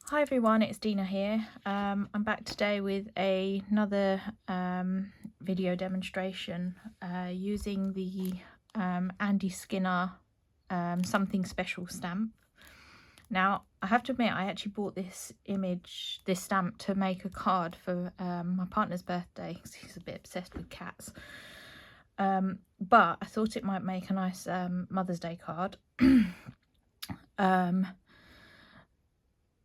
Hi everyone, it's Dina here. I'm back today with another video demonstration using the Andy Skinner Something Special stamp. Now, I have to admit, I actually bought this stamp to make a card for my partner's birthday because he's a bit obsessed with cats. But I thought it might make a nice Mother's Day card.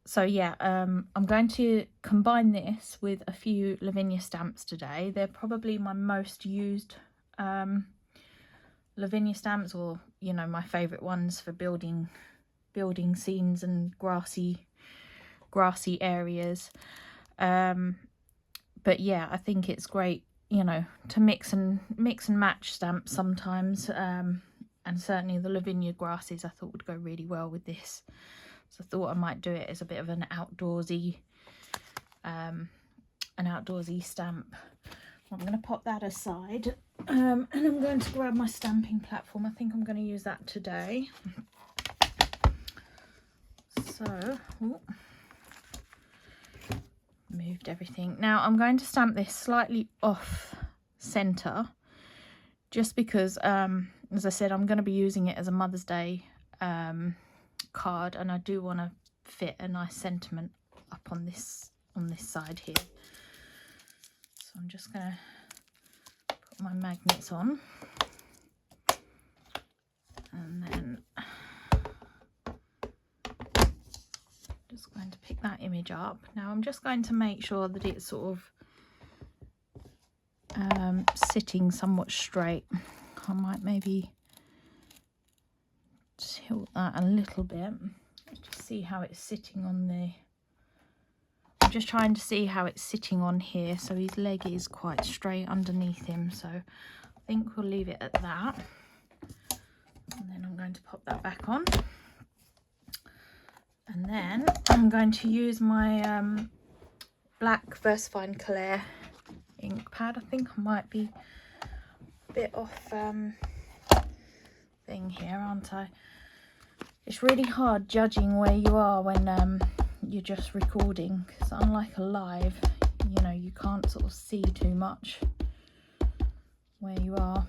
So yeah, I'm going to combine this with a few Lavinia stamps today. They're probably my most used Lavinia stamps, or you know, my favourite ones for building scenes and grassy areas. But yeah, I think it's great, you know, to mix and match stamps sometimes. And certainly the Lavinia grasses I thought would go really well with this. So I thought I might do it as a bit of an outdoorsy stamp. I'm going to pop that aside, and I'm going to grab my stamping platform. I think I'm going to use that today. So, moved everything. Now I'm going to stamp this slightly off center, just because, as I said, I'm going to be using it as a Mother's Day card, and I do want to fit a nice sentiment up on this side here. So I'm just going to put my magnets on, and then just going to pick that image up. Now I'm just going to make sure that it's sort of sitting somewhat straight. I might maybe tilt that a little bit to see how it's sitting on the... I'm just trying to see how it's sitting on here, so his leg is quite straight underneath him, so I think we'll leave it at that. And then I'm going to pop that back on, and then I'm going to use my black Versafine Claire ink pad. I think I might be a bit off thing here, aren't I? It's really hard judging where you are when you're just recording, because unlike a live, you know, you can't sort of see too much where you are.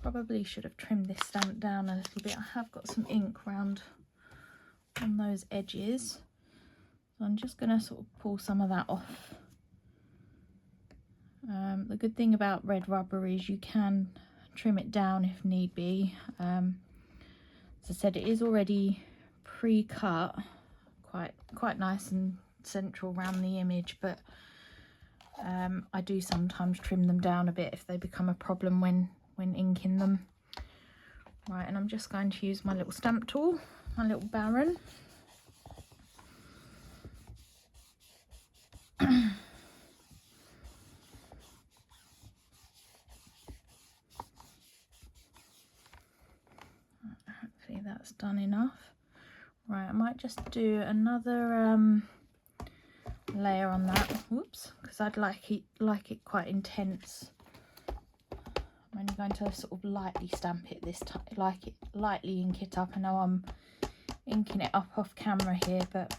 Probably should have trimmed this stamp down a little bit. I have got some ink round on those edges, so I'm just going to sort of pull some of that off. The good thing about red rubber is you can trim it down if need be. As I said, it is already pre-cut, quite nice and central around the image, but I do sometimes trim them down a bit if they become a problem when inking them. Right, and I'm just going to use my little stamp tool, my little Baron. Hopefully that's done enough. Right, I might just do another layer on that. Whoops, because I'd like it quite intense. I'm only going to sort of lightly stamp it this time, lightly ink it up. I know I'm inking it up off camera here, but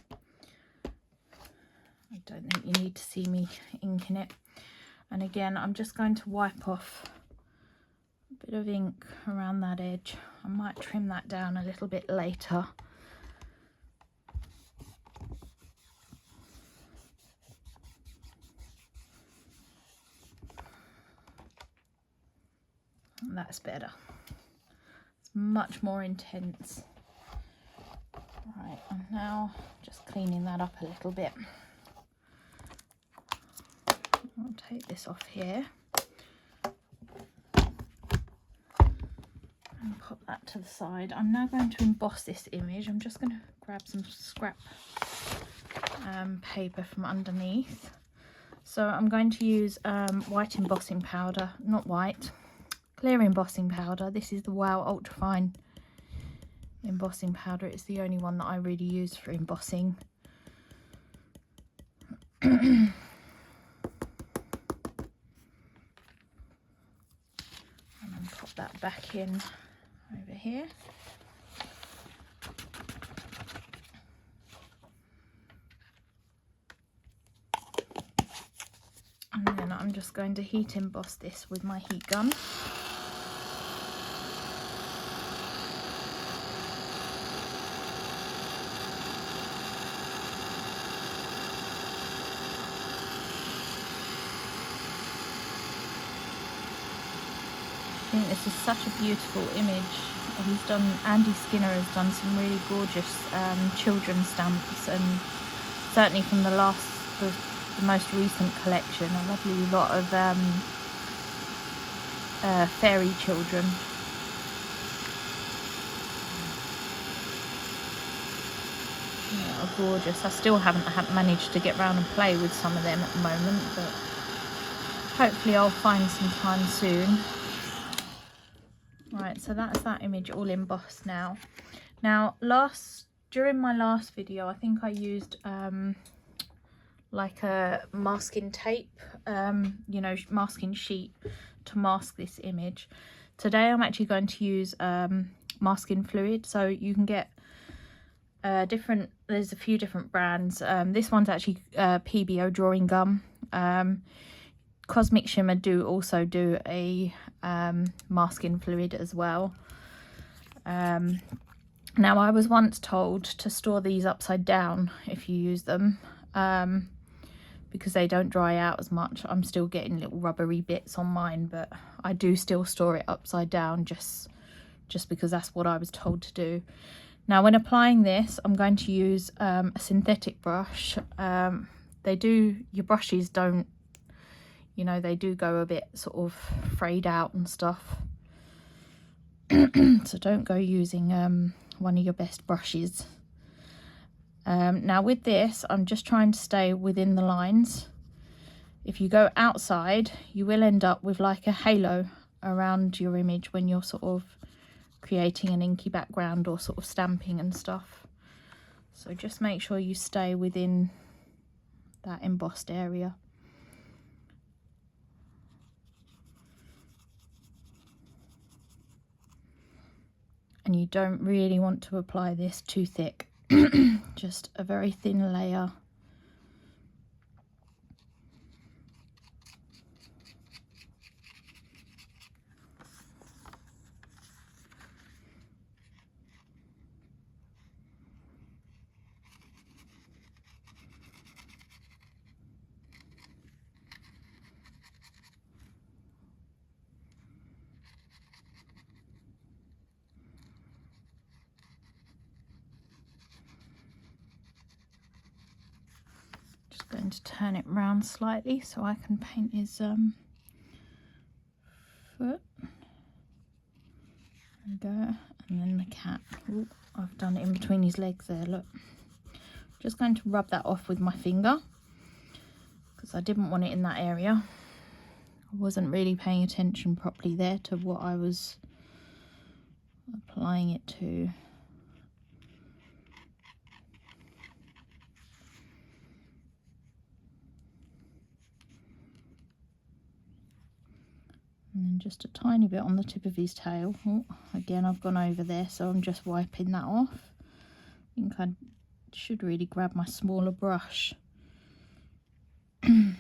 I don't think you need to see me inking it. And again, I'm just going to wipe off a bit of ink around that edge. I might trim that down a little bit later. That's better. It's much more intense. Right, and now just cleaning that up a little bit. I'll take this off here and pop that to the side. I'm now going to emboss this image. I'm just going to grab some scrap paper from underneath. So I'm going to use white embossing powder, not white, clear embossing powder. This is the Wow Ultra Fine embossing powder. It's the only one that I really use for embossing. And then pop that back in over here. I'm just going to heat emboss this with my heat gun. I think this is such a beautiful image. Andy Skinner has done some really gorgeous children's stamps, and certainly from the most recent collection, a lovely lot of fairy children. Yeah, are gorgeous. I still haven't managed to get round and play with some of them at the moment, but hopefully I'll find some time soon. Right, so that's that image all embossed now. Now, during my last video, I think I used like a masking tape, you know, masking sheet to mask this image. Today I'm actually going to use masking fluid. So you can get there's a few different brands. This one's actually PBO drawing gum. Cosmic Shimmer also do a masking fluid as well. Now, I was once told to store these upside down if you use them, because they don't dry out as much. I'm still getting little rubbery bits on mine, but I do still store it upside down just because that's what I was told to do. Now, when applying this, I'm going to use a synthetic brush. Your brushes don't, you know, they do go a bit sort of frayed out and stuff. So don't go using one of your best brushes. Now with this, I'm just trying to stay within the lines. If you go outside, you will end up with like a halo around your image when you're sort of creating an inky background or sort of stamping and stuff. So just make sure you stay within that embossed area. And you don't really want to apply this too thick. Just a very thin layer. Going to turn it round slightly so I can paint his foot. There we go. And then the cat. Ooh, I've done it in between his legs there, look. Just going to rub that off with my finger because I didn't want it in that area. I wasn't really paying attention properly there to what I was applying it to. And then just a tiny bit on the tip of his tail. Oh, again, I've gone over there, so I'm just wiping that off. I think I should really grab my smaller brush. There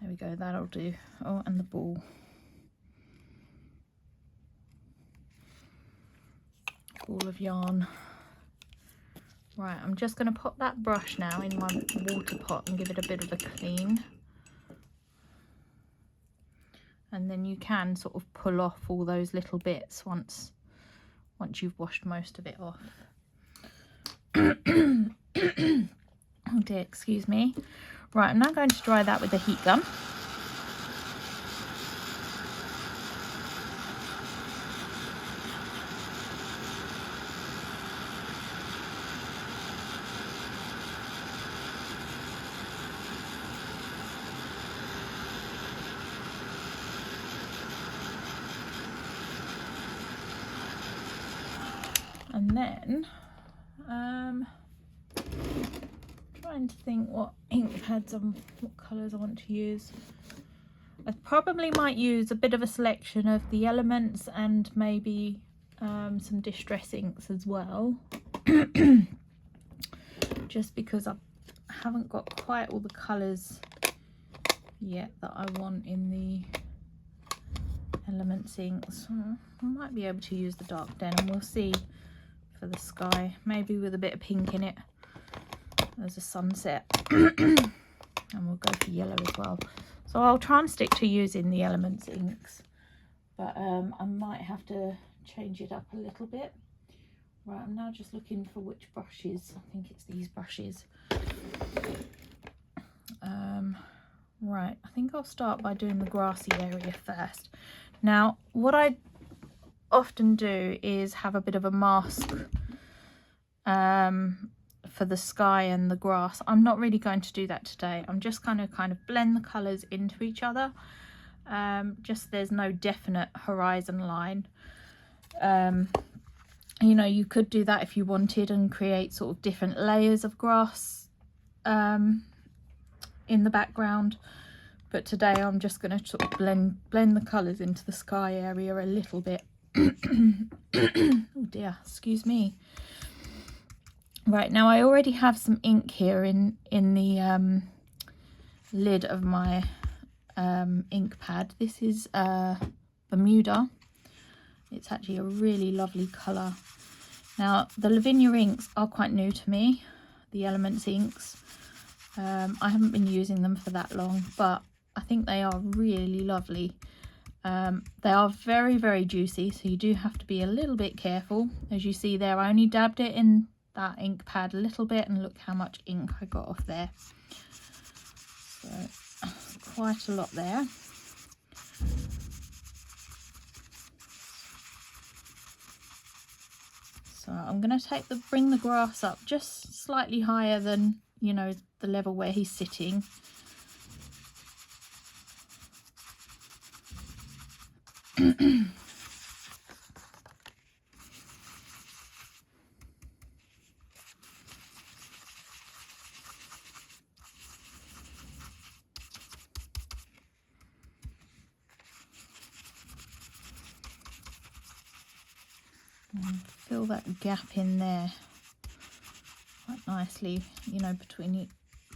we go, that'll do. Oh, and the ball. Ball of yarn. Right, I'm just going to pop that brush now in my water pot and give it a bit of a clean. And then you can sort of pull off all those little bits once you've washed most of it off. Oh dear, excuse me. Right, I'm now going to dry that with a heat gun. And then trying to think what ink pads and what colours I want to use. I probably might use a bit of a selection of the elements and maybe some distress inks as well. Just because I haven't got quite all the colours yet that I want in the Elements inks. I might be able to use the dark denim, we'll see, for the sky, maybe with a bit of pink in it as a sunset. And we'll go for yellow as well. So I'll try and stick to using the Elements inks, but I might have to change it up a little bit. Right, I'm now just looking for which brushes. I think it's these brushes. Right, I think I'll start by doing the grassy area first. Now, what I often do is have a bit of a mask for the sky and the grass. I'm not really going to do that today. I'm just kind of blend the colours into each other. Just there's no definite horizon line. You know, you could do that if you wanted and create sort of different layers of grass in the background. But today I'm just going to sort of blend the colours into the sky area a little bit. Oh dear, excuse me. Right, now I already have some ink here in the lid of my ink pad. This is Bermuda. It's actually a really lovely colour. Now, the Lavinia inks are quite new to me, the Elements inks. I haven't been using them for that long, but I think they are really lovely. They are very, very juicy, so you do have to be a little bit careful. As you see there, I only dabbed it in that ink pad a little bit, and look how much ink I got off there. So, quite a lot there. So I'm going to bring the grass up just slightly higher than, you know, the level where he's sitting. And fill that gap in there quite nicely, you know, between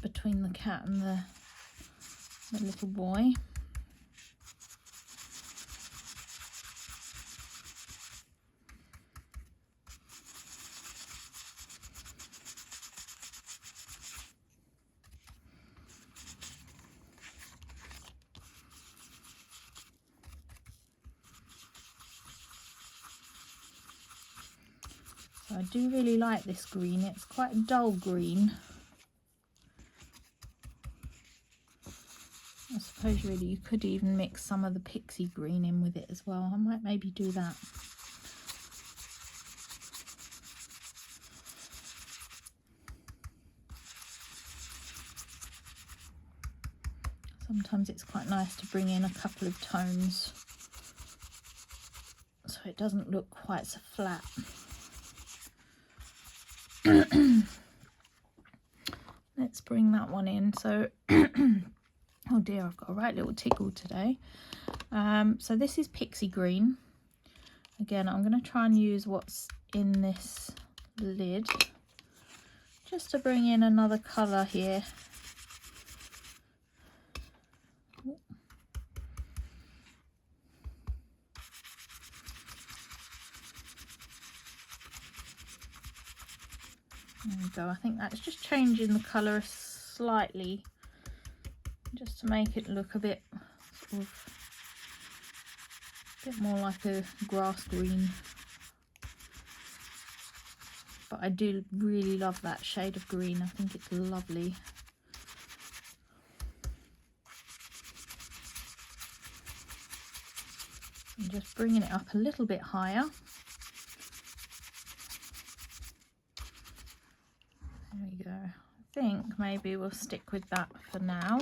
the cat and the little boy. So I do really like this green. It's quite a dull green. I suppose really you could even mix some of the pixie green in with it as well. I might maybe do that. Sometimes it's quite nice to bring in a couple of tones so it doesn't look quite so flat. Let's bring that one in. So oh dear, I've got a right little tickle today. So this is pixie green. Again, I'm going to try and use what's in this lid just to bring in another colour here. There we go. I think that's just changing the colour slightly, just to make it look a bit sort of more like a grass green. But I do really love that shade of green. I think it's lovely. I'm just bringing it up a little bit higher. There we go. I think maybe we'll stick with that for now.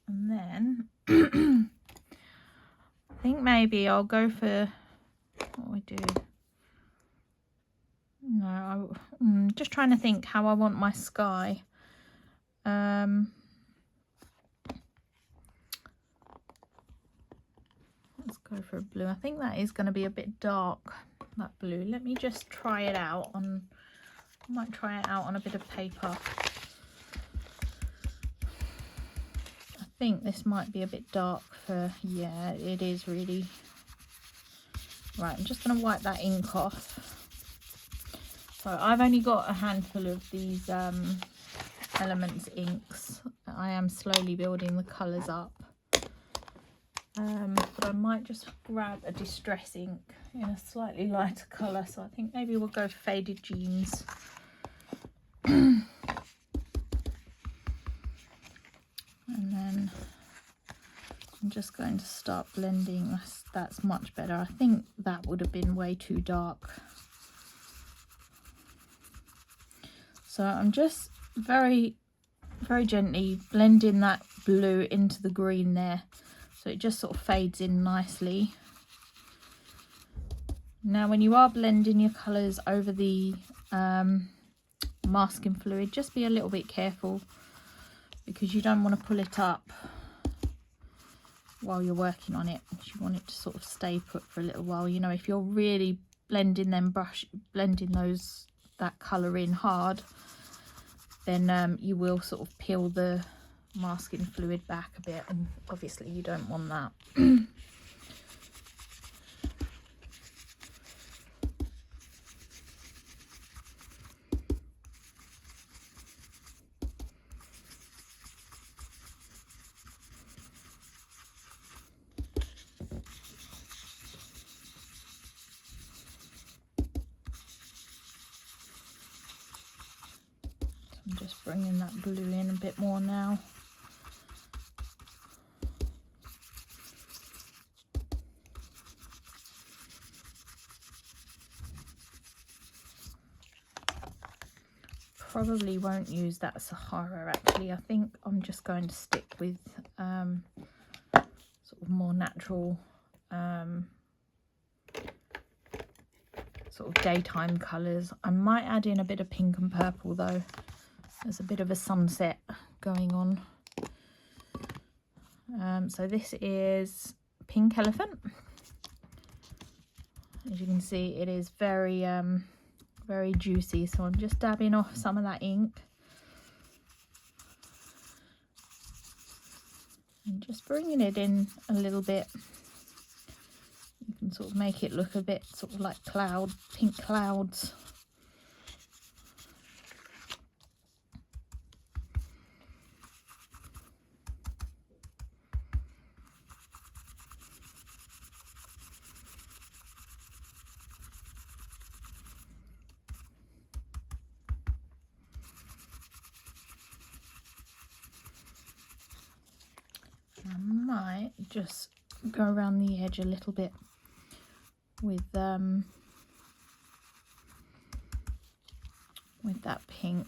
And then I think maybe I'll go for what we do. No, I'm just trying to think how I want my sky. Let's go for a blue. I think that is going to be a bit dark, that blue. Let me just try it out on I might try it out on a bit of paper. I think this might be a bit dark for, yeah, it is really. Right, I'm just going to wipe that ink off. So I've only got a handful of these Elements inks. I am slowly building the colours up. But I might just grab a Distress ink in a slightly lighter colour. So I think maybe we'll go Faded Jeans. And then I'm just going to start blending. That's much better. I think that would have been way too dark. So I'm just very gently blending that blue into the green there, so it just sort of fades in nicely. Now when you are blending your colours over the masking fluid, just be a little bit careful, because you don't want to pull it up while you're working on it. You want it to sort of stay put for a little while. You know, if you're really blending that colour in hard, then you will sort of peel the masking fluid back a bit, and obviously you don't want that. I'm just bringing that blue in a bit more now. Probably won't use that Sahara actually. I think I'm just going to stick with sort of more natural sort of daytime colours. I might add in a bit of pink and purple though. There's a bit of a sunset going on. So this is Pink Elephant. As you can see, it is very juicy, so I'm just dabbing off some of that ink and just bringing it in a little bit. You can sort of make it look a bit sort of like pink clouds. I might just go around the edge a little bit with that pink.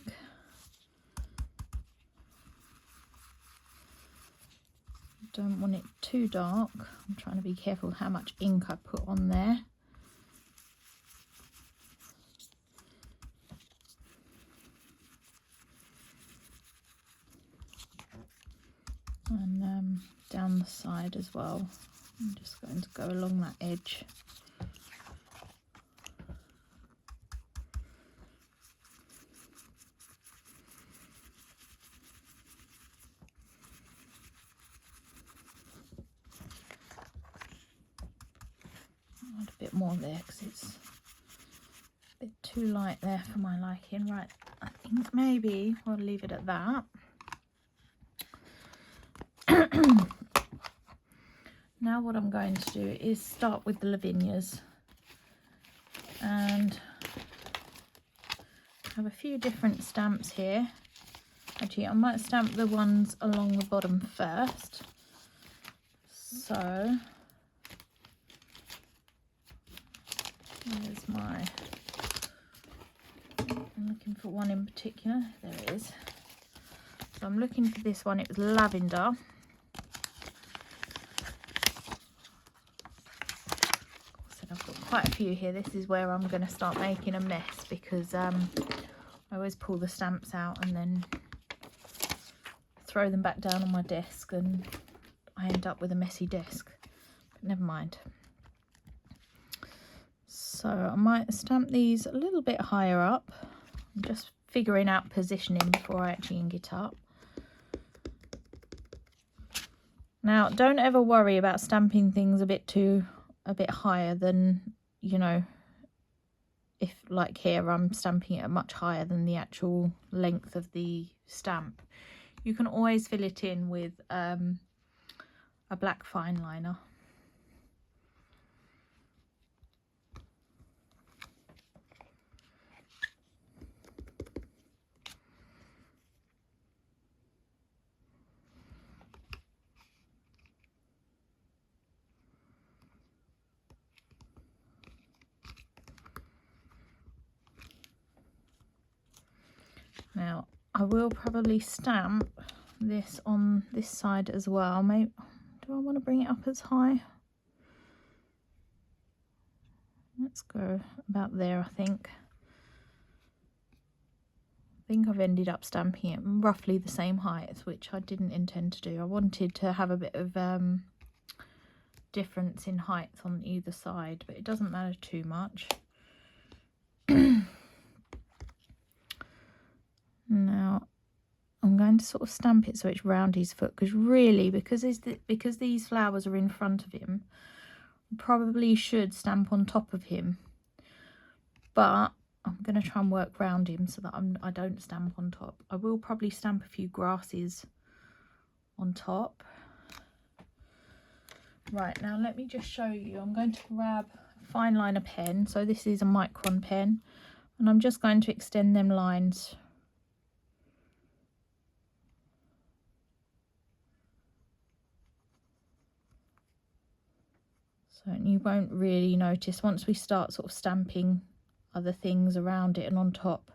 Don't want it too dark. I'm trying to be careful how much ink I put on there. And down the side as well. I'm just going to go along that edge. Add a bit more there because it's a bit too light there for my liking. Right, I think maybe we'll leave it at that. Now what I'm going to do is start with the Lavinias, and I have a few different stamps here. Actually, I might stamp the ones along the bottom first. So there's my, I'm looking for one in particular. There it is. So I'm looking for this one. It was lavender. I've got quite a few here. This is where I'm going to start making a mess, because I always pull the stamps out and then throw them back down on my desk, and I end up with a messy desk. But never mind. So I might stamp these a little bit higher up. I'm just figuring out positioning before I actually ink it up. Now, don't ever worry about stamping things a bit higher than, you know, if like here I'm stamping it much higher than the actual length of the stamp. You can always fill it in with a black fine liner. Now, I will probably stamp this on this side as well. Maybe, do I want to bring it up as high? Let's go about there, I think. I think I've ended up stamping it roughly the same height, which I didn't intend to do. I wanted to have a bit of difference in height on either side, but it doesn't matter too much. Now I'm going to sort of stamp it so it's round his foot, because really, because these flowers are in front of him, I probably should stamp on top of him, but I'm going to try and work round him so that I don't stamp on top. I will probably stamp a few grasses on top. Right, now let me just show you. I'm going to grab a fine liner pen, so this is a micron pen, and I'm just going to extend them lines. So you won't really notice once we start sort of stamping other things around it and on top.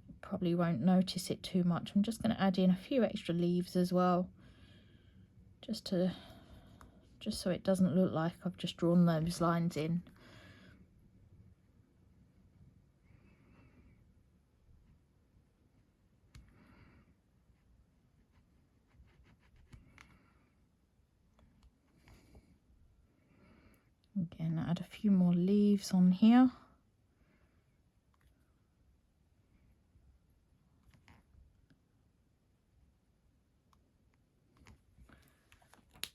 You probably won't notice it too much. I'm just going to add in a few extra leaves as well, just so it doesn't look like I've just drawn those lines in. Again, add a few more leaves on here.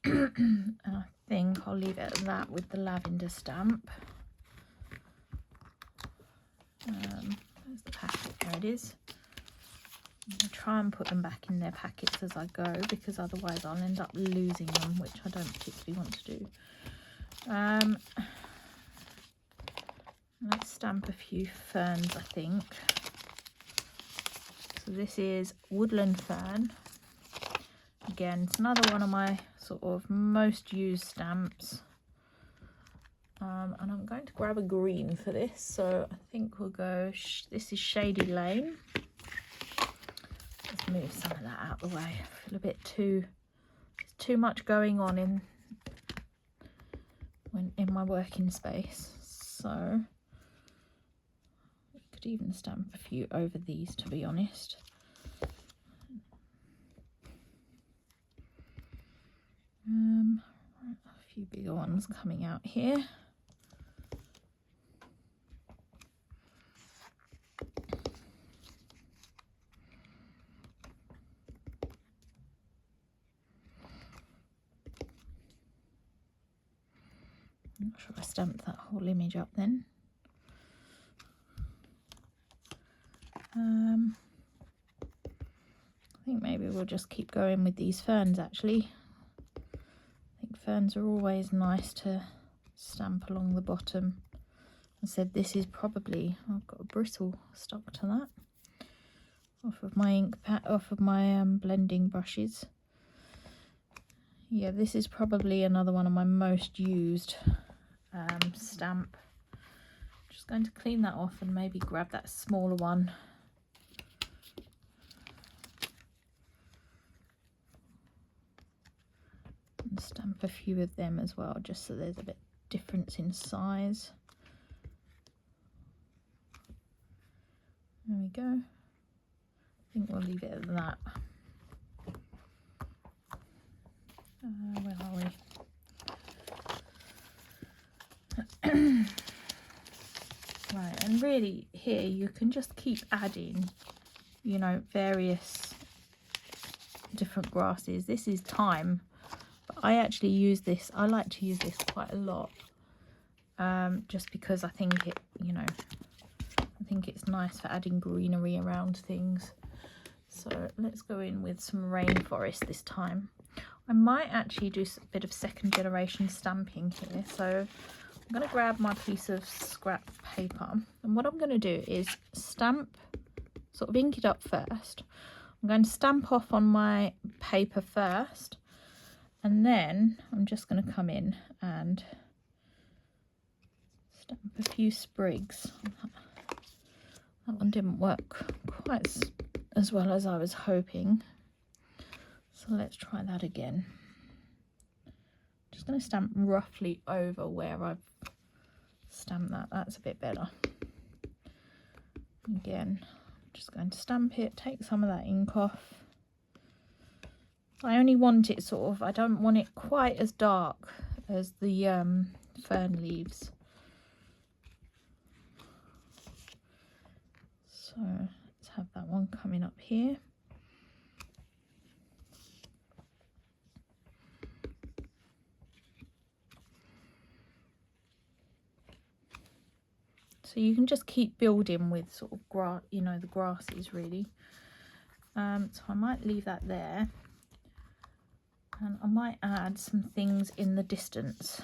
And I think I'll leave it at that with the lavender stamp. There's the packet, there it is. I'm going to try and put them back in their packets as I go, because otherwise I'll end up losing them, which I don't particularly want to do. Let's stamp a few ferns, I think. So this is woodland fern. Again, it's another one of my sort of most used stamps. And I'm going to grab a green for this, so I think we'll go, this is Shady Lane. Let's move some of that out of the way. I feel a bit too much going on in my working space, so I could even stamp a few over these, to be honest. A few bigger ones coming out here. I'm not sure I stamped that whole image up then. I think maybe we'll just keep going with these ferns actually. I think ferns are always nice to stamp along the bottom. I said this is probably, I've got a bristle stuck to that off of my blending brushes. Yeah, this is probably another one of my most used stamp. Just going to clean that off and maybe grab that smaller one. And stamp a few of them as well, just so there's a bit difference in size. There we go. I think we'll leave it at that. Where are we? Right, and And really here you can just keep adding, you know, various different grasses. This is thyme, but I actually use this, I like to use this quite a lot, just because I think it, you know, I think it's nice for adding greenery around things. So let's go in with some rainforest this time. I might actually do a bit of second generation stamping here. So I'm going to grab my piece of scrap paper, and what I'm going to do is stamp, sort of ink it up first. I'm going to stamp off on my paper first, and then I'm just going to come in and stamp a few sprigs. That one didn't work quite as well as I was hoping, so let's try that again. Just going to stamp roughly over where I've stamped that. That's a bit better. Again, just going to stamp it, take some of that ink off. I only want it sort of, I don't want it quite as dark as the fern leaves. So let's have that one coming up here. So you can just keep building with sort of grass, you know, the grasses really. So I might leave that there, and I might add some things in the distance.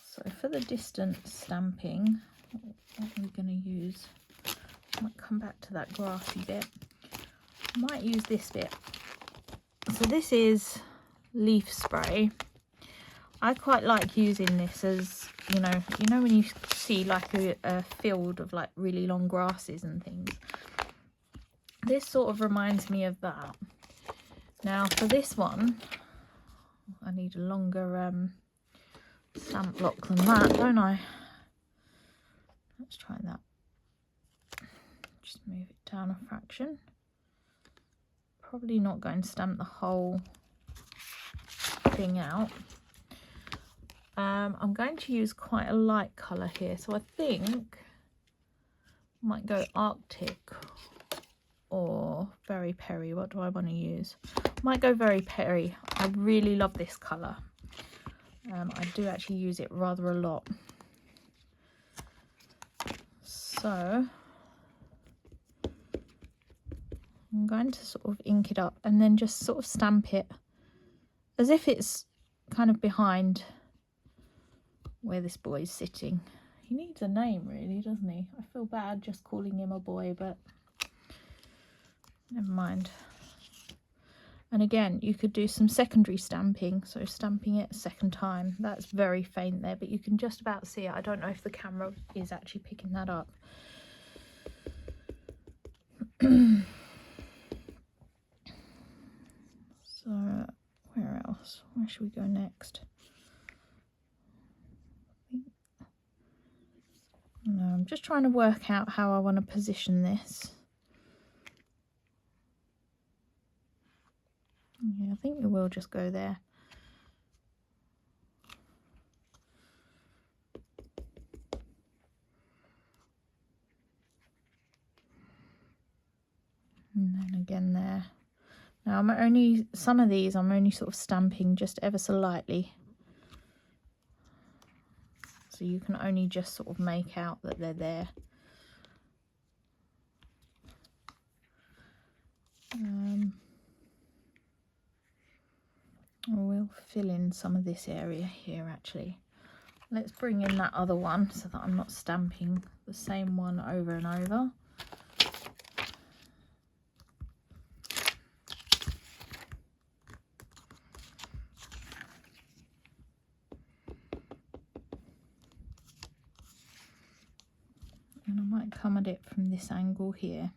So for the distance stamping, what are we going to use? I might come back to that grassy bit. I might use this bit. So this is leaf spray. I quite like using this as, you know when you see like a field of like really long grasses and things. This sort of reminds me of that. Now for this one, I need a longer stamp block than that, don't I? Let's try that. Just move it down a fraction. Probably not going to stamp the whole thing out. I'm going to use quite a light colour here, so I think I might go Arctic or Very Perry. What do I want to use? Might go Very Perry. I really love this colour. I do actually use it rather a lot. So I'm going to sort of ink it up and then just sort of stamp it as if it's kind of behind where this boy's sitting. He needs a name really, doesn't he? I feel bad just calling him a boy, but never mind. And again, you could do some secondary stamping, so stamping it a second time. That's very faint there, but you can just about see it. I don't know if the camera is actually picking that up. So where else? Where should we go next? No, I'm just trying to work out how I want to position this. Yeah, I think we will just go there. And then again there. Now I'm only, some of these I'm only sort of stamping just ever so lightly. So you can only just sort of make out that they're there. We'll fill in some of this area here actually. Let's bring in that other one so that I'm not stamping the same one over and over. And I might come at it from this angle here.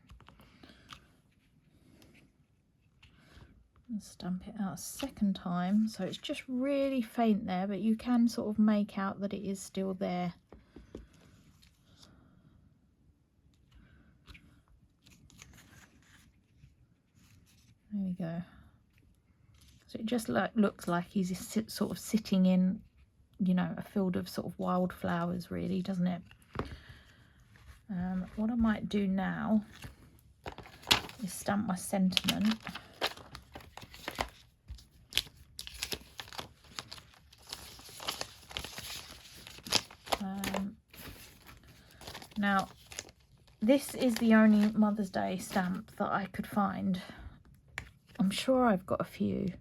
And stamp it out a second time, so it's just really faint there, but you can sort of make out that it is still there. There we go. So it just looks like he's sort of sitting in you know, a field of sort of wildflowers really, doesn't it? What I might do now is stamp my sentiment. Now, this is the only Mother's Day stamp that I could find. I'm sure I've got a few.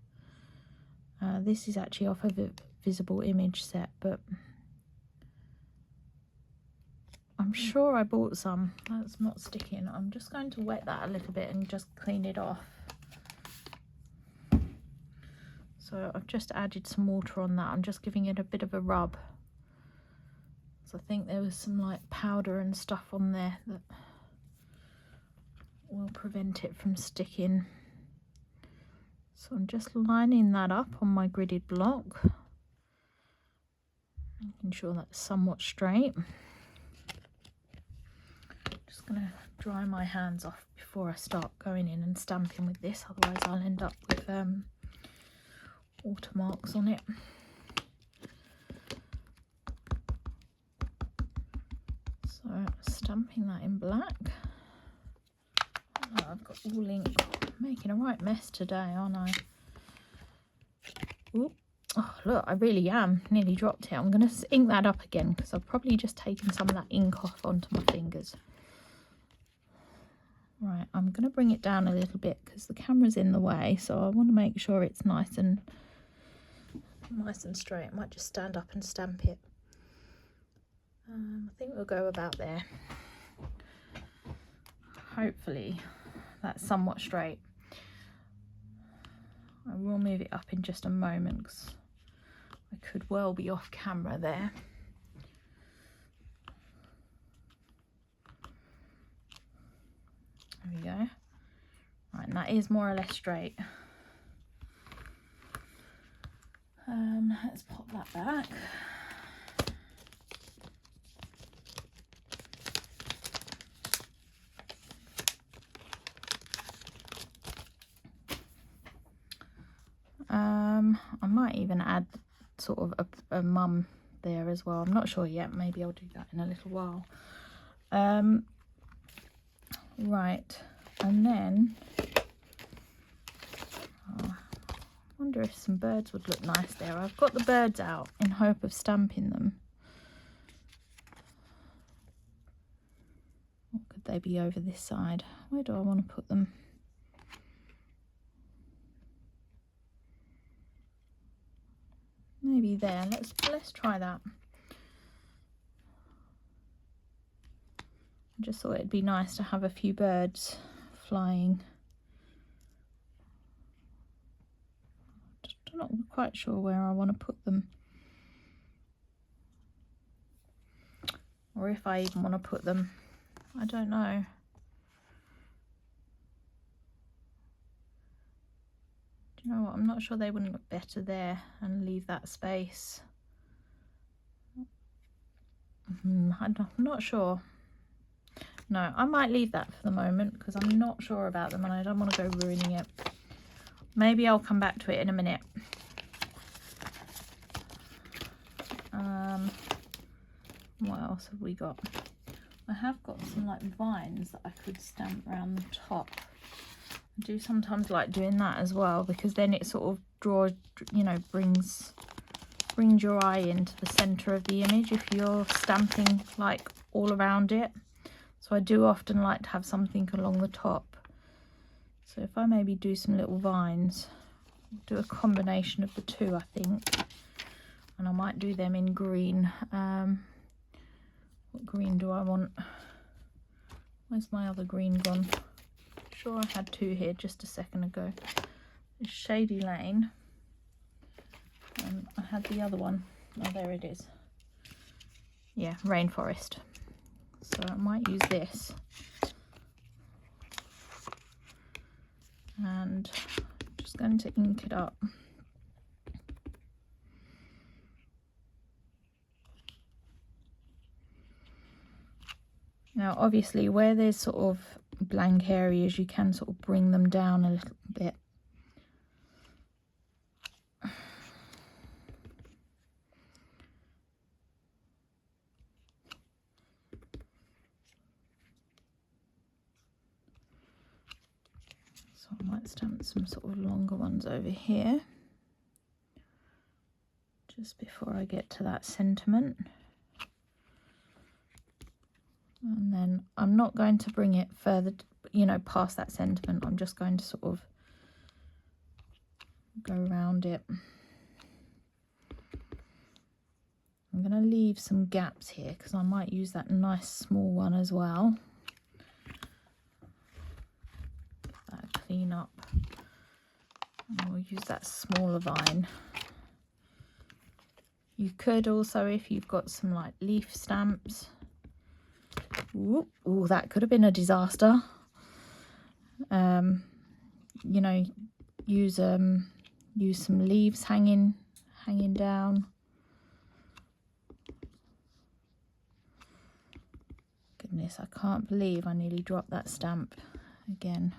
This is actually off of a visible image set, but I'm sure I bought some. That's not sticking. I'm just going to wet that a little bit and just clean it off. So I've just added some water on that. I'm just giving it a bit of a rub. So I think there was some like powder and stuff on there that will prevent it from sticking. So I'm just lining that up on my gridded block, making sure that's somewhat straight. Just going to dry my hands off before I start going in and stamping with this, otherwise I'll end up with watermarks on it. So stamping that in black. Oh, I've got all ink. Making a right mess today, aren't I? Ooh. Oh, look, I really am. Nearly dropped it. I'm going to ink that up again because I've probably just taken some of that ink off onto my fingers. Right, I'm going to bring it down a little bit because the camera's in the way, so I want to make sure it's nice and straight. I might just stand up and stamp it. I think we'll go about there. Hopefully that's somewhat straight. I will move it up in just a moment because I could well be off camera there. There we go. Right, and that is more or less straight. Let's pop that back. I might even add sort of a mum there as well. I'm not sure yet. Maybe I'll do that in a little while. Right, and then I wonder if some birds would look nice there. I've got the birds out in hope of stamping them. What could they be over this side? Where do I want to put them? Maybe there. Let's try that. I just thought it'd be nice to have a few birds flying. I'm not quite sure where I want to put them, or if I even want to put them. I don't know. Do you know what? I'm not sure they wouldn't look better there and leave that space. I'm not sure. No, I might leave that for the moment because I'm not sure about them and I don't want to go ruining it. Maybe I'll come back to it in a minute. What else have we got? I have got some like vines that I could stamp around the top. I do sometimes like doing that as well because then it sort of draws, you know, brings your eye into the center of the image if you're stamping like all around it. So I do often like to have something along the top. So if I maybe do some little vines, I'll do a combination of the two, I think. And I might do them in green. What green do I want? Where's my other green gone? Sure, I had two here just a second ago. It's Shady Lane. And I had the other one. Oh, there it is. Yeah, Rainforest. So I might use this. And I'm just going to ink it up. Now obviously where there's sort of blank areas you can sort of bring them down a little bit. So I might stamp some sort of longer ones over here, just before I get to that sentiment. And then I'm not going to bring it further, you know, past that sentiment. I'm just going to sort of go around it. I'm going to leave some gaps here because I might use that nice small one as well. That clean up. And we'll use that smaller vine. You could also, if you've got some like leaf stamps. Oh, that could have been a disaster. You know, use some leaves hanging down. Goodness, I can't believe I nearly dropped that stamp again.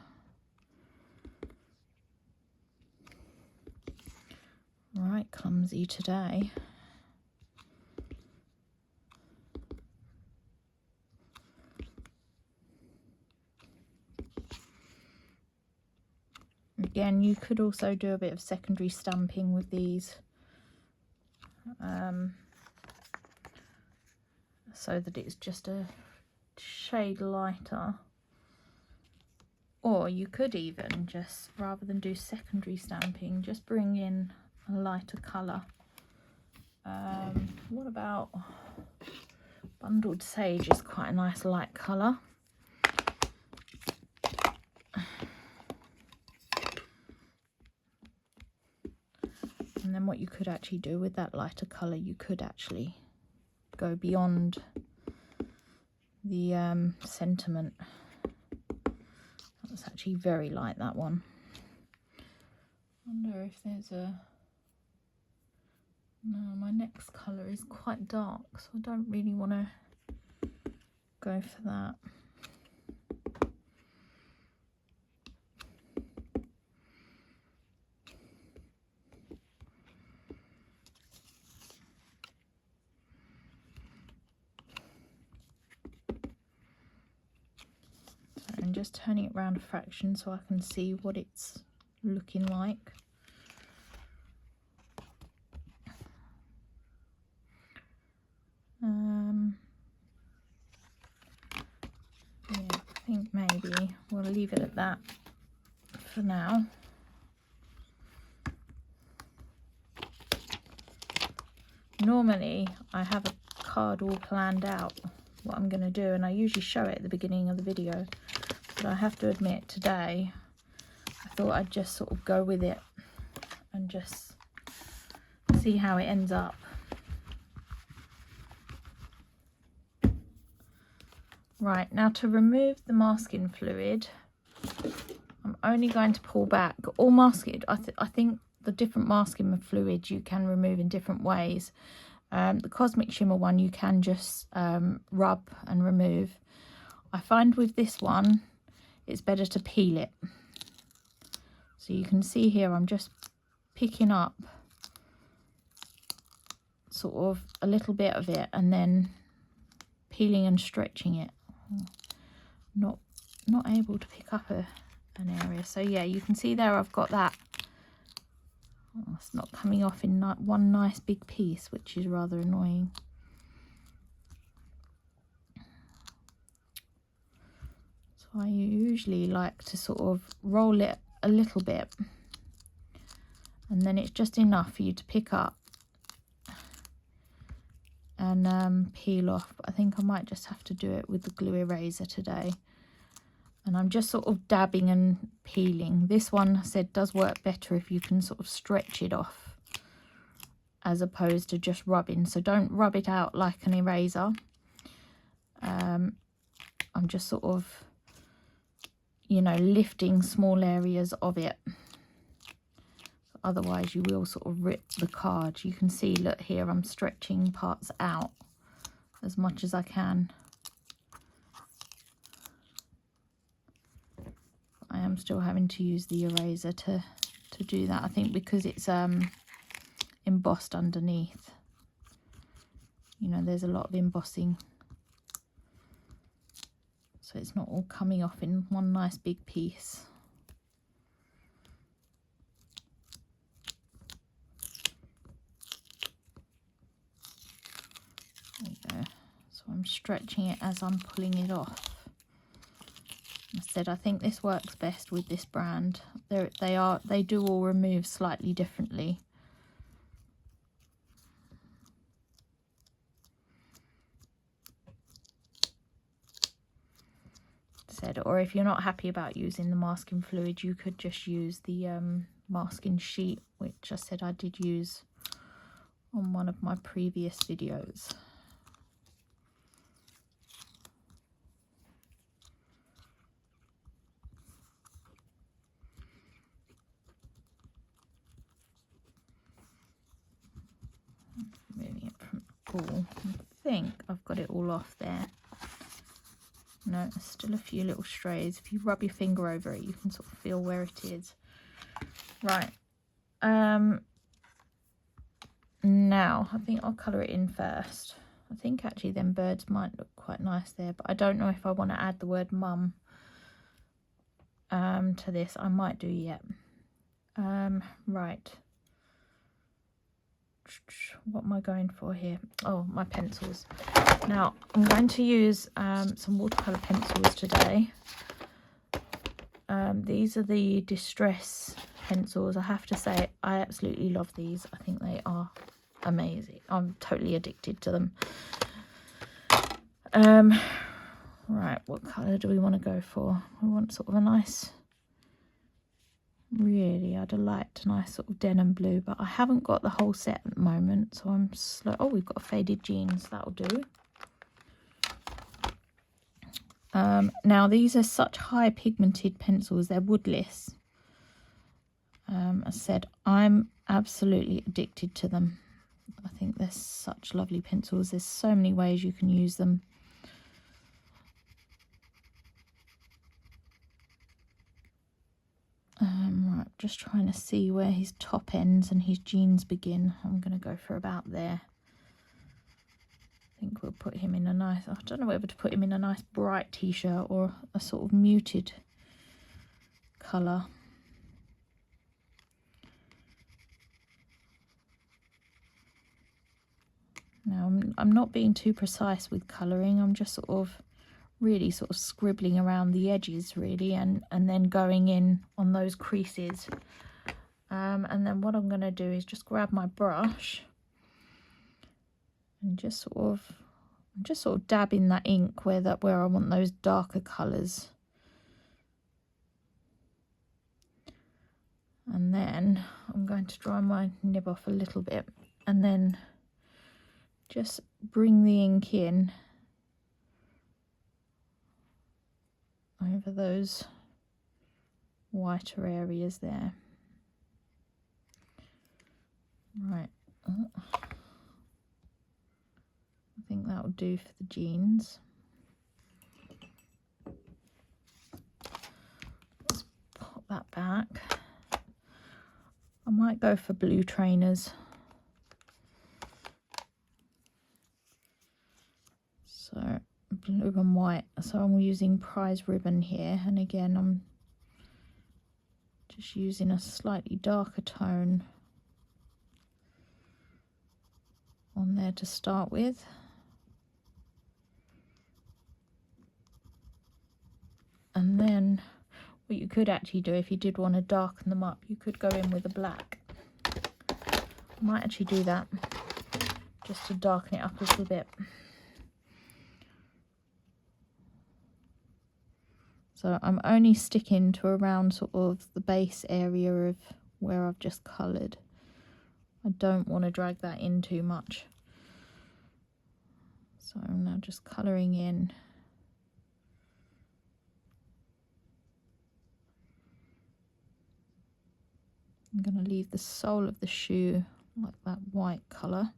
Right, clumsy today. Again, you could also do a bit of secondary stamping with these, so that it's just a shade lighter. Or you could even just, rather than do secondary stamping, just bring in a lighter colour. What about bundled sage? Is quite a nice light colour. And then what you could actually do with that lighter colour, you could actually go beyond the sentiment. That's actually very light, that one. I wonder if there's a... No, my next colour is quite dark, so I don't really want to go for that. So I'm just turning it around a fraction so I can see what it's looking like. Yeah, I think maybe we'll leave it at that for now. Normally I have a card all planned out what I'm going to do, and I usually show it at the beginning of the video, but I have to admit today I thought I'd just sort of go with it and just see how it ends up. Right, now to remove the masking fluid, I'm only going to pull back. All masking, I think the different masking fluids you can remove in different ways. The Cosmic Shimmer one you can just rub and remove. I find with this one it's better to peel it. So you can see here I'm just picking up sort of a little bit of it and then peeling and stretching it. Not able to pick up an area. So yeah, you can see there I've got that. Oh, it's not coming off in one nice big piece, which is rather annoying. So I usually like to sort of roll it a little bit, and then it's just enough for you to pick up and peel off. But I think I might just have to do it with the glue eraser today. And I'm just sort of dabbing and peeling. This one, I said, does work better if you can sort of stretch it off as opposed to just rubbing. So don't rub it out like an eraser. I'm just sort of, you know, lifting small areas of it. Otherwise you will sort of rip the card. You can see, look here, I'm stretching parts out as much as I can. I am still having to use the eraser to do that. I think because it's embossed underneath. You know, there's a lot of embossing. So it's not all coming off in one nice big piece. stretching it as I'm pulling it off. I said I think this works best with this brand. They do all remove slightly differently. Said, or if you're not happy about using the masking fluid, you could just use the masking sheet, which I said I did use on one of my previous videos. Moving it from I think I've got it all off there. No, there's still a few little strays. If you rub your finger over it, you can sort of feel where it is. Right. Now, I think I'll colour it in first. I think actually them birds might look quite nice there, but I don't know if I want to add the word mum to this. I might do yet. Right. What am I going for here? Oh, my pencils. Now, I'm going to use some watercolour pencils today. These are the Distress pencils. I have to say, I absolutely love these. I think they are amazing. I'm totally addicted to them. Right, what colour do we want to go for? We want sort of a nice... Really, I'd have liked a nice sort of denim blue, but I haven't got the whole set at the moment, so I'm slow. Oh, we've got faded jeans, that'll do. Now these are such high pigmented pencils, they're woodless. I said I'm absolutely addicted to them. I think they're such lovely pencils. There's so many ways you can use them. Right, just trying to see where his top ends and his jeans begin. I'm going to go for about there. I think we'll put him in a nice, I don't know whether to put him in a nice bright t-shirt or a sort of muted colour. Now, I'm not being too precise with colouring. I'm just sort of really sort of scribbling around the edges really, and then going in on those creases. And then what I'm going to do is just grab my brush and just sort of dab in that ink where I want those darker colours. And then I'm going to dry my nib off a little bit and then just bring the ink in over those whiter areas there. Right, I think that'll do for the jeans. Let's pop that back. I might go for blue trainers. So blue and white, so I'm using prize ribbon here, and again I'm just using a slightly darker tone on there to start with. And then what you could actually do, if you did want to darken them up, you could go in with a black. I might actually do that just to darken it up a little bit. So I'm only sticking to around sort of the base area of where I've just coloured. I don't want to drag that in too much. So I'm now just colouring in. I'm going to leave the sole of the shoe like that white colour.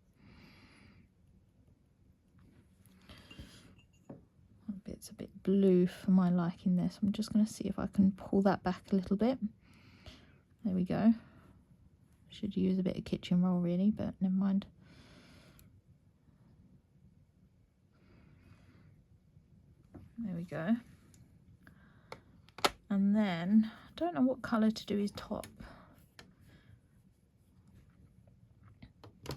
It's a bit blue for my liking there, so I'm just going to see if I can pull that back a little bit. There we go. Should use a bit of kitchen roll really, but never mind. There we go. And then I don't know what colour to do his top. I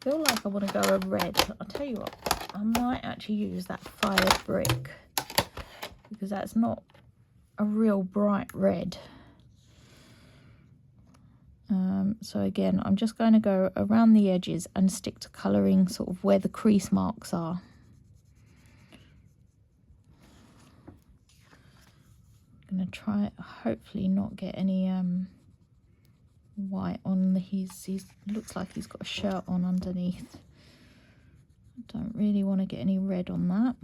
feel like I want to go a red. I'll tell you what, I might actually use that fire brick because that's not a real bright red. So again, I'm just going to go around the edges and stick to colouring sort of where the crease marks are. I'm going to try, hopefully not get any white on the, he's looks like he's got a shirt on underneath. I don't really want to get any red on that.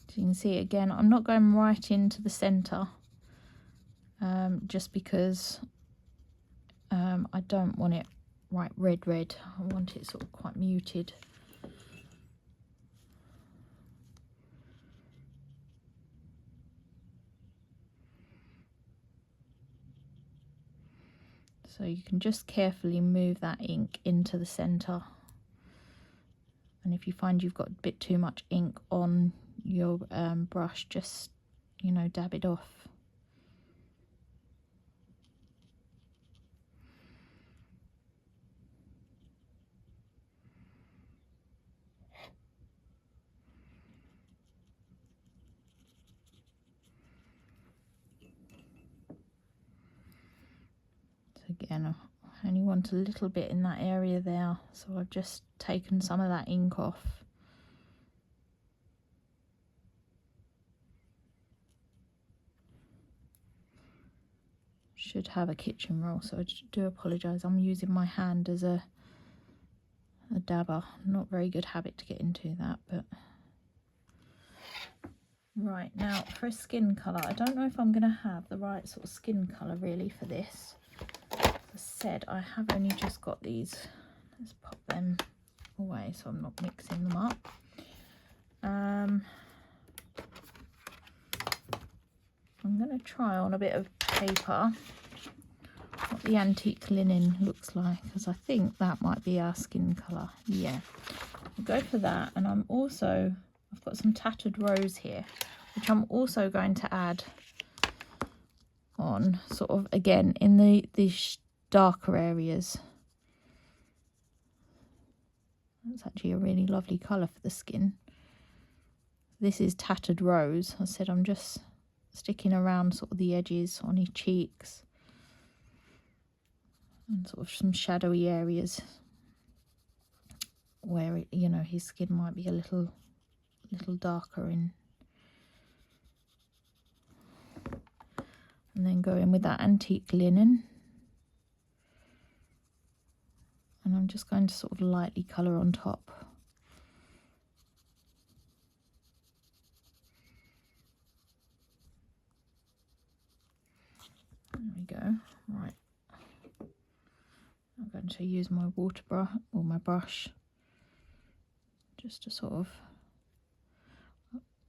So you can see again, I'm not going right into the centre, just because I don't want it right red. I want it sort of quite muted. So you can just carefully move that ink into the centre. And if you find you've got a bit too much ink on your brush, just, you know, dab it off. So again, I only want a little bit in that area there, so I've just taken some of that ink off. Should have a kitchen roll, so I do apologise. I'm using my hand as a dabber. Not very good habit to get into that, but right, now for a skin colour, I don't know if I'm going to have the right sort of skin colour really for this. As I said, I have only just got these. Let's pop them away so I'm not mixing them up. I'm going to try on a bit of paper what the antique linen looks like, because I think that might be our skin colour. Yeah, I'll go for that. And I've got some tattered rose here, which I'm also going to add on sort of again in the darker areas. That's actually a really lovely colour for the skin. This is tattered rose. I said I'm just sticking around sort of the edges on his cheeks and sort of some shadowy areas where you know, his skin might be a little darker in. And then go in with that antique linen. And I'm just going to sort of lightly colour on top. There we go. Right. I'm going to use my water brush or my brush just to sort of,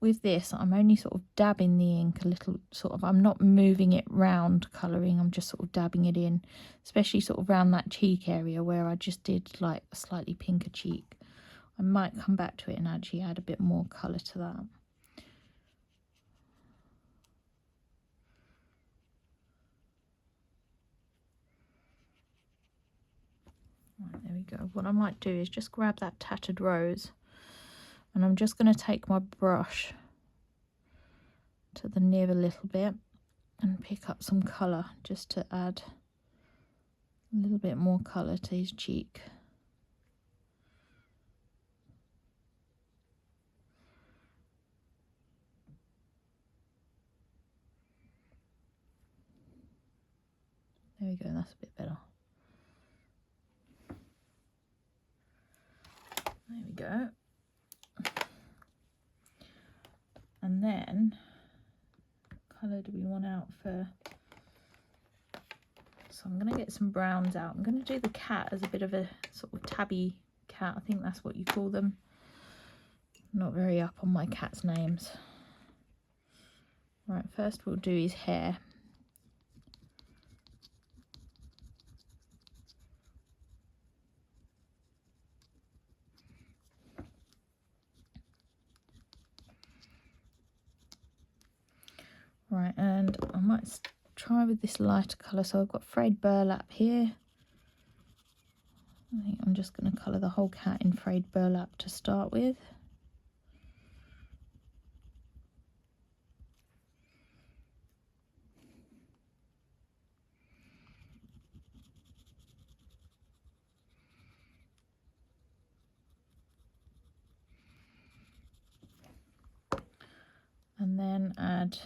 with this I'm only sort of dabbing the ink a little, sort of, I'm not moving it round colouring, I'm just sort of dabbing it in, especially sort of around that cheek area where I just did like a slightly pinker cheek. I might come back to it and actually add a bit more colour to that. Right, there we go. What I might do is just grab that tattered rose and I'm just going to take my brush to the nib a little bit and pick up some colour just to add a little bit more colour to his cheek. There we go, that's a bit better. There we go. And then, what colour do we want out for? So I'm going to get some browns out. I'm going to do the cat as a bit of a sort of tabby cat. I think that's what you call them. I'm not very up on my cat's names. Right, first we'll do his hair. might try with this lighter colour. So I've got frayed burlap here. I think I'm just going to colour the whole cat in frayed burlap to start with. And then add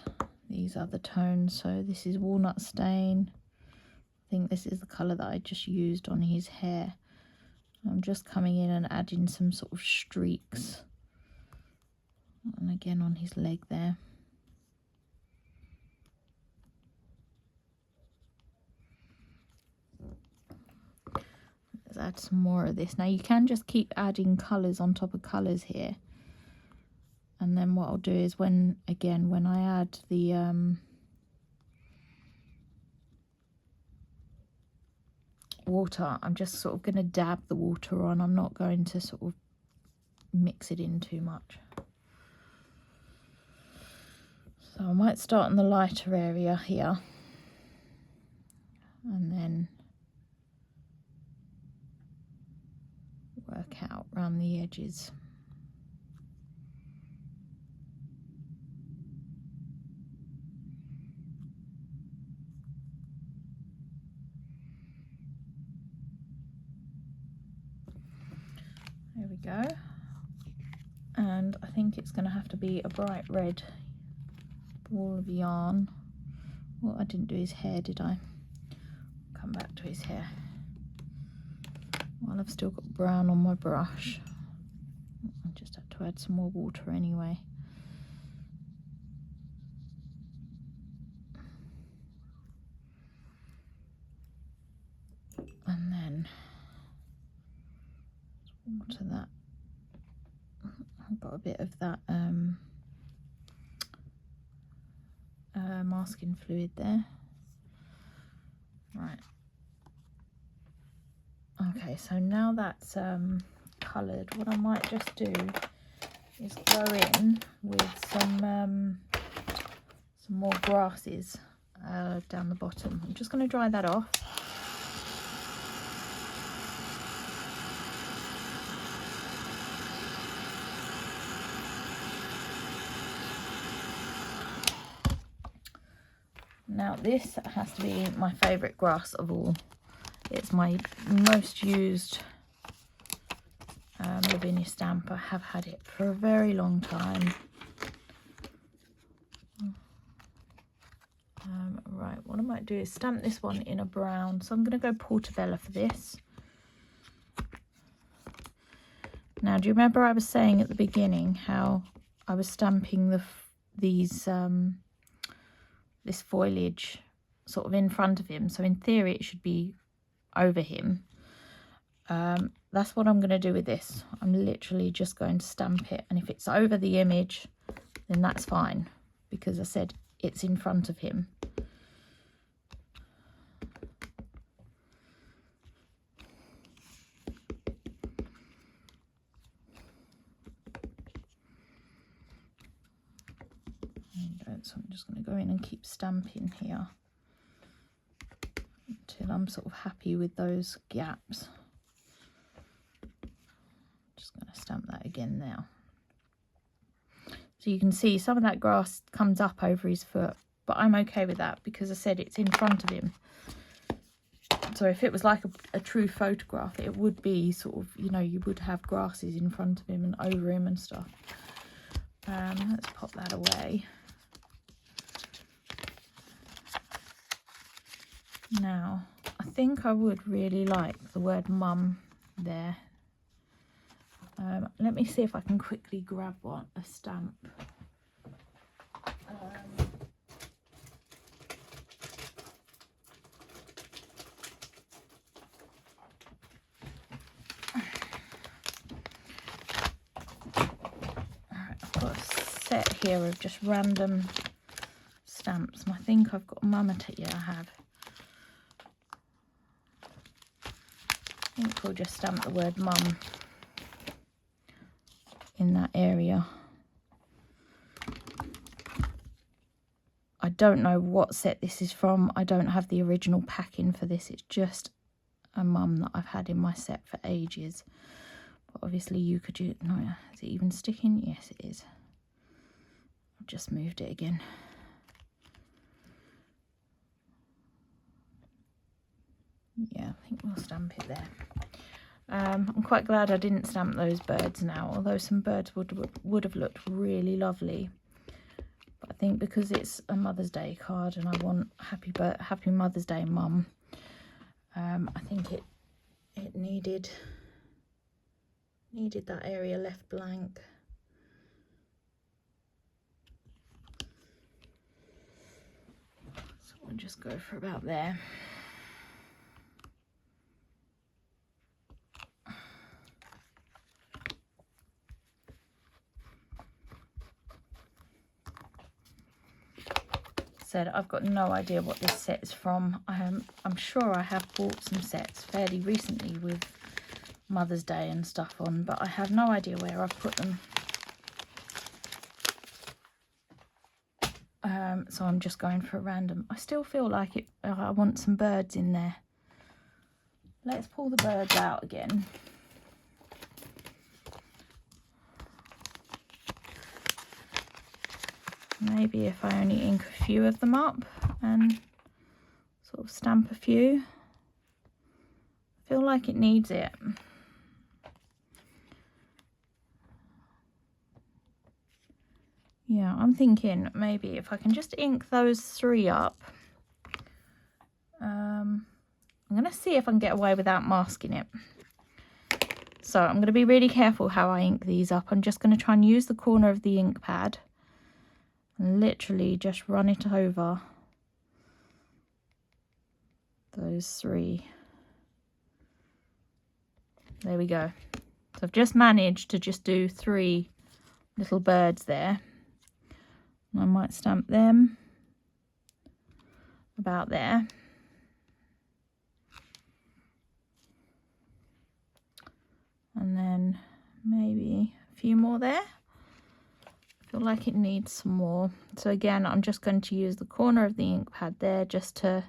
these other tones. So this is walnut stain. I think this is the colour that I just used on his hair. I'm just coming in and adding some sort of streaks. And again on his leg there. Let's add some more of this. Now you can just keep adding colours on top of colours here. And then what I'll do is when I add the water, I'm just sort of going to dab the water on. I'm not going to sort of mix it in too much. So I might start in the lighter area here and then work out around the edges. There we go. And I think it's going to have to be a bright red ball of yarn. Well, I didn't do his hair, did I? Come back to his hair. Well, I've still got brown on my brush. I just have to add some more water anyway. And then water that. I've got a bit of that masking fluid there. Right. Okay, so now that's coloured, what I might just do is go in with some more grasses down the bottom. I'm just going to dry that off. Now this has to be my favourite grass of all. It's my most used Lavinia stamp. I have had it for a very long time. Right, what I might do is stamp this one in a brown. So I'm going to go Portobello for this. Now, do you remember I was saying at the beginning how I was stamping this foliage sort of in front of him? So in theory it should be over him. That's what I'm going to do with this. I'm literally just going to stamp it, and if it's over the image then that's fine, because I said it's in front of him. So I'm just going to go in and keep stamping here until I'm sort of happy with those gaps. Just going to stamp that again now. So you can see some of that grass comes up over his foot, but I'm okay with that because I said it's in front of him. So if it was like a true photograph, it would be sort of, you know, you would have grasses in front of him and over him and stuff. Let's pop that away. Now, I think I would really like the word mum there. Let me see if I can quickly grab a stamp. Alright, I've got a set here of just random stamps. And I think I've got mum. Yeah, I have. I think we'll just stamp the word mum in that area. I don't know what set this is from. I don't have the original packing for this. It's just a mum that I've had in my set for ages. But obviously you could use... No, is it even sticking? Yes, it is. I've just moved it again. Yeah, I think we'll stamp it there. I'm quite glad I didn't stamp those birds now, although some birds would have looked really lovely. But I think because it's a Mother's Day card and I want Happy Mother's Day, Mum, I think it needed that area left blank. So we'll just go for about there. I've got no idea what this set is from. I'm sure I have bought some sets fairly recently with Mother's Day and stuff on, but I have no idea where I've put them. So I'm just going for a random. I still feel like it. I want some birds in there. Let's pull the birds out again. Maybe if I only ink a few of them up and sort of stamp a few. I feel like it needs it. Yeah, I'm thinking maybe if I can just ink those 3 up. I'm going to see if I can get away without masking it. So I'm going to be really careful how I ink these up. I'm just going to try and use the corner of the ink pad and literally just run it over those 3. There we go. So I've just managed to just do 3 little birds there. And I might stamp them about there. And then maybe a few more there. I feel like it needs some more. So again, I'm just going to use the corner of the ink pad there just to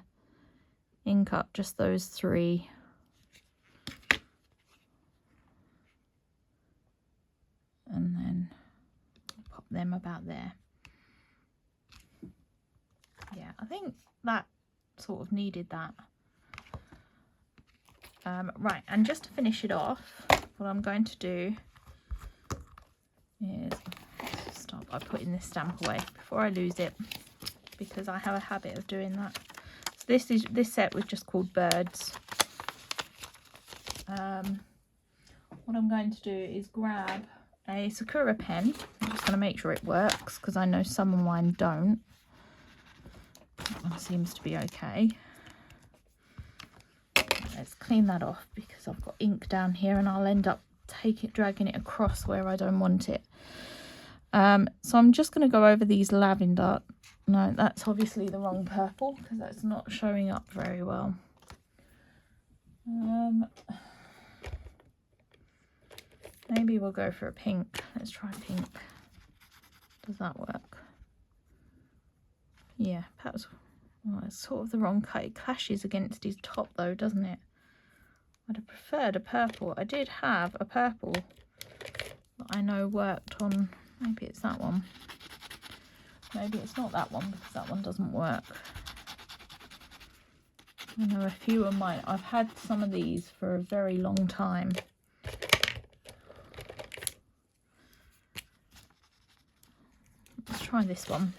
ink up just those 3. And then pop them about there. Yeah, I think that sort of needed that. Right, and just to finish it off, what I'm going to do is start by putting this stamp away before I lose it, because I have a habit of doing that. So this set was just called Birds. What I'm going to do is grab a Sakura pen. I'm just going to make sure it works because I know some of mine don't. That one seems to be okay. Let's clean that off because I've got ink down here and I'll end up dragging it across where I don't want it. So I'm just going to go over these lavender. No, that's obviously the wrong purple because that's not showing up very well. Maybe we'll go for a pink. Let's try pink. Does that work? Yeah, perhaps. Oh, it's sort of the wrong cut. It clashes against his top though, doesn't it? I'd have preferred a purple. I did have a purple that I know worked on. Maybe it's that one. Maybe it's not that one because that one doesn't work. I know a few of mine. I've had some of these for a very long time. Let's try this one.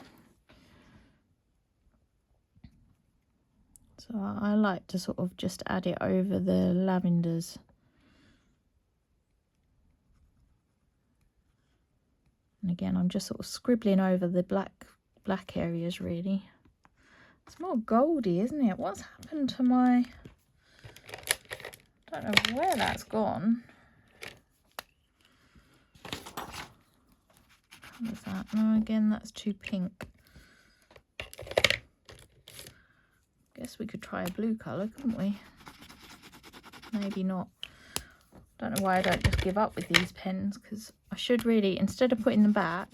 So I like to sort of just add it over the lavenders. And again, I'm just sort of scribbling over the black areas really. It's more goldy, isn't it? What's happened to my... I don't know where that's gone. What is that? No, again, that's too pink. Guess we could try a blue colour, couldn't we? Maybe not. Don't know why I don't just give up with these pens, because I should really, instead of putting them back,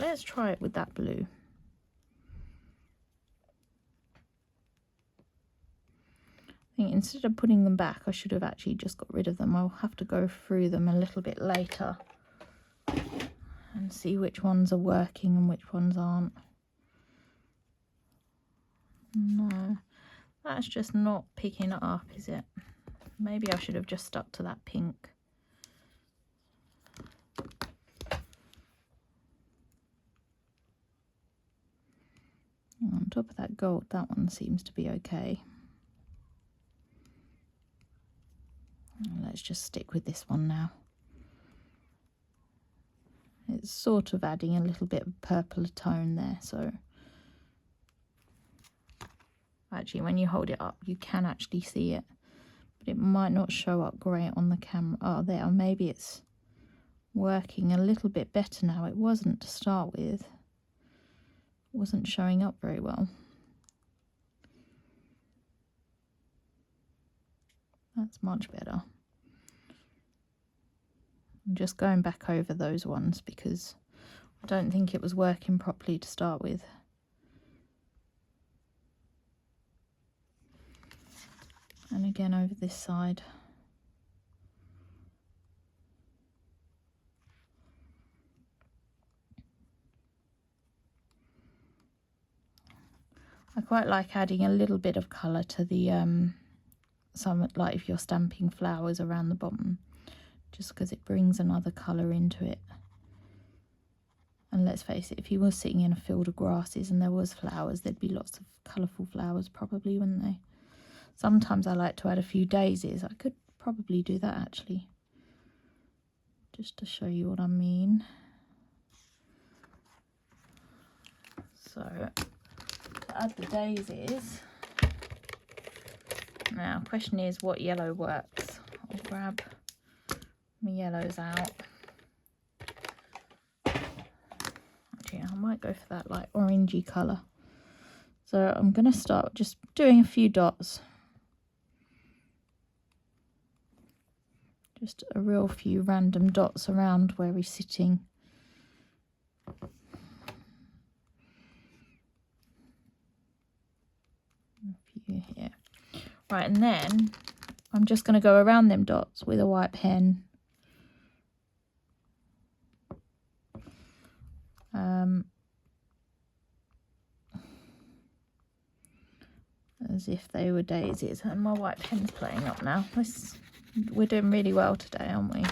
let's try it with that blue. I think instead of putting them back, I should have actually just got rid of them. I'll have to go through them a little bit later and see which ones are working and which ones aren't. No, that's just not picking it up, is it? Maybe I should have just stuck to that pink. On top of that gold, that one seems to be okay. Let's just stick with this one now. It's sort of adding a little bit of purple tone there, so actually when you hold it up you can actually see it, but it might not show up great on the camera. Oh, there, maybe it's working a little bit better now. It wasn't to start with. It wasn't showing up very well. That's much better. I'm just going back over those ones because I don't think it was working properly to start with. And again over this side. I quite like adding a little bit of colour to the some, like if you're stamping flowers around the bottom, just because it brings another colour into it. And let's face it, if you were sitting in a field of grasses and there was flowers, there'd be lots of colourful flowers probably, wouldn't they? Sometimes I like to add a few daisies. I could probably do that actually, just to show you what I mean. So to add the daisies, now question is what yellow works. I'll grab my yellows out. Actually, I might go for that like orangey colour. So I'm going to start just doing a few dots. Just a real few random dots around where he's sitting. A few here. Right, and then I'm just going to go around them dots with a white pen. As if they were daisies. And my white pen's playing up now. We're doing really well today, aren't we?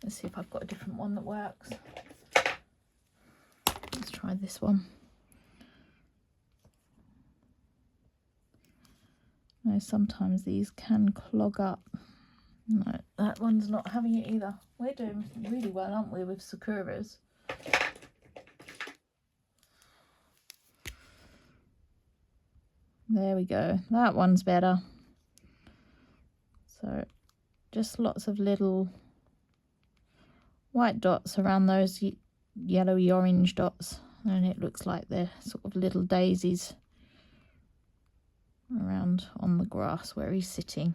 Let's see if I've got a different one that works. Let's try this one. No, sometimes these can clog up. No, that one's not having it either. We're doing really well, aren't we, with Sakuras? There we go. That one's better. So just lots of little white dots around those yellowy orange dots, and it looks like they're sort of little daisies around on the grass where he's sitting.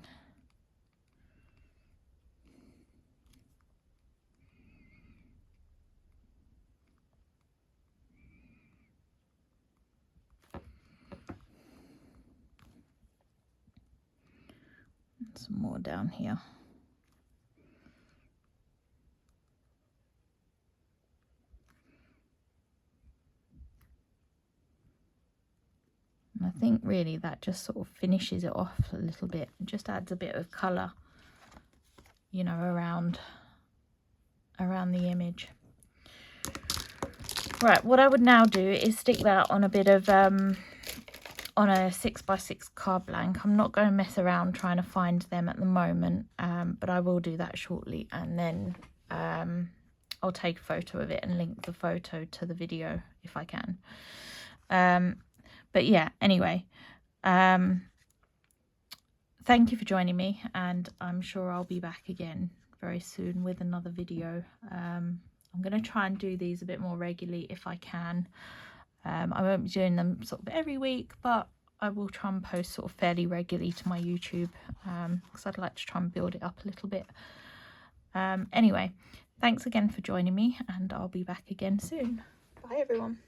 Some more down here. And I think really that just sort of finishes it off a little bit. It just adds a bit of colour, you know, around the image. Right, what I would now do is stick that on a bit of on a 6x6 card blank. I'm not going to mess around trying to find them at the moment, but I will do that shortly, and then I'll take a photo of it and link the photo to the video if I can. But yeah, anyway, thank you for joining me, and I'm sure I'll be back again very soon with another video. I'm going to try and do these a bit more regularly if I can. I won't be doing them sort of every week, but I will try and post sort of fairly regularly to my YouTube, because I'd like to try and build it up a little bit. Anyway, thanks again for joining me, and I'll be back again soon. Bye everyone.